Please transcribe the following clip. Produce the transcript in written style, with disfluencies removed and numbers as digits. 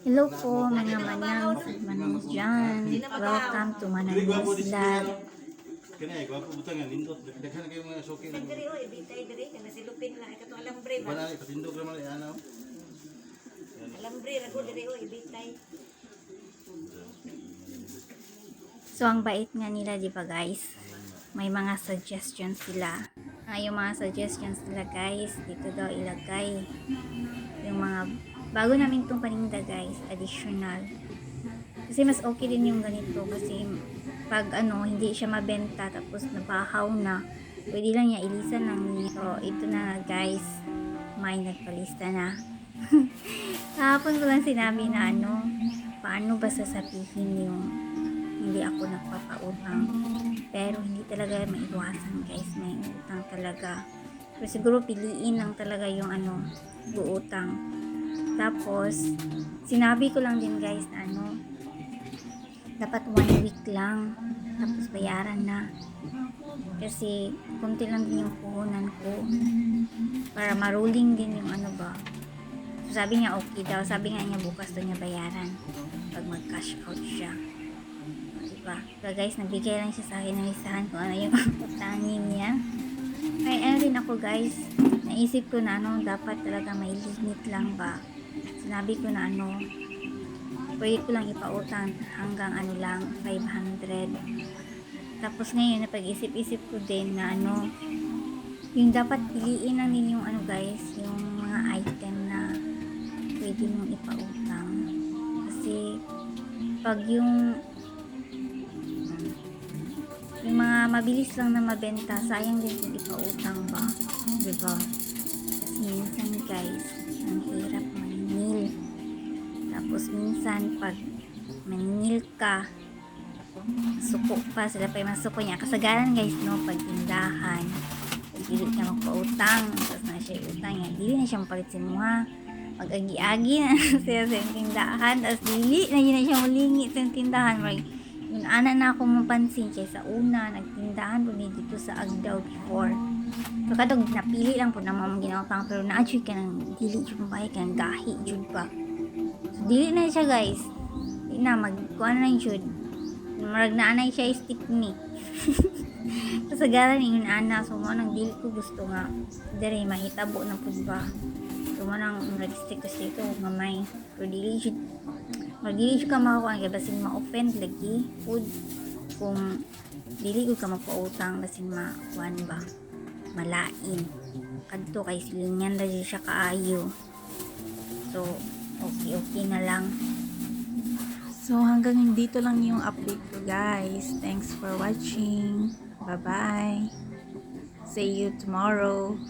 Hello po mga manang manang dyan. Welcome to Manang Vlog. Kani gwapo butang yan nindot daghan kayo mga soki. Diri o ibitay diri kana silupin la ikato alambre ba. Banali patindog naman ay ano. Alambre rago diri o ibitay. So ang bait nga nila, di ba guys? May mga suggestions sila. Yung mga suggestions nila guys, dito daw ilagay yung mga bago namin itong paninda guys, additional. Kasi mas okay din yung ganito kasi pag hindi siya mabenta tapos nabahaw na, pwede lang niya ilisan lang niya. So ito na guys, may nagpalista na. Kahapon ko lang sinabi na paano ba sasabihin yung hindi ako nagpapautang, pero hindi talaga maiwasan guys, may utang talaga. Pero siguro piliin lang talaga yung buutang. Tapos sinabi ko lang din guys na dapat 1 week lang tapos bayaran na, kasi kunti lang din yung puhunan ko para maruling din yung So sabi niya okay daw, sabi nga niya bukas daw niya bayaran pag mag cash out siya. Diba? So guys, nagbigay lang siya sa akin ng listahan kung ano yung utangin niya. Ay din ako guys, naisip ko na dapat talaga may limit lang ba. Sinabi ko na pwede ko lang ipautang hanggang lang 500. Tapos ngayon napag-isip-isip ko din na yung dapat piliin lang din yung guys, yung mga item na pwede mong ipautang. Kasi pag yung mga mabilis lang na mabenta, sayang din kung ipautang ba, diba? Kasi minsan guys, ang hirap maningil. Tapos minsan pag maningil ka, suko pa, sila pa yung masuko niya. Kasagaran guys pag tindahan, dili ka magpautang, tapos na siya utang niya, dili na siya mapalitsin mo ha, mag-agi-agi na siya sa tindahan, tapos dili na yun na siya mulingi sa tindahan. Yung na ako mapansin siya sa una, nagtindahan po dito sa Agdaw before. So kadog napili lang po na mamang ginawang, pero na-achieve ka ng dili jud mabay ka ng gahi jud pa. So dili na siya guys, di na magkuhan na jud, marag na anay siya stick ni. Kasagaran yung so mo nang dili ko gusto nga dere mahitabo na pud ba. So mo nang stick kasi ito mamay, pero dili jud ka makakuha kaya basin ma-offend lagi food kung dili ko ka magpautang basin makuhan ba malain kadto kay silingan na siya kaayo. So okay na lang. So hanggang dito lang yung update ko guys. Thanks for watching. Bye bye, see you tomorrow.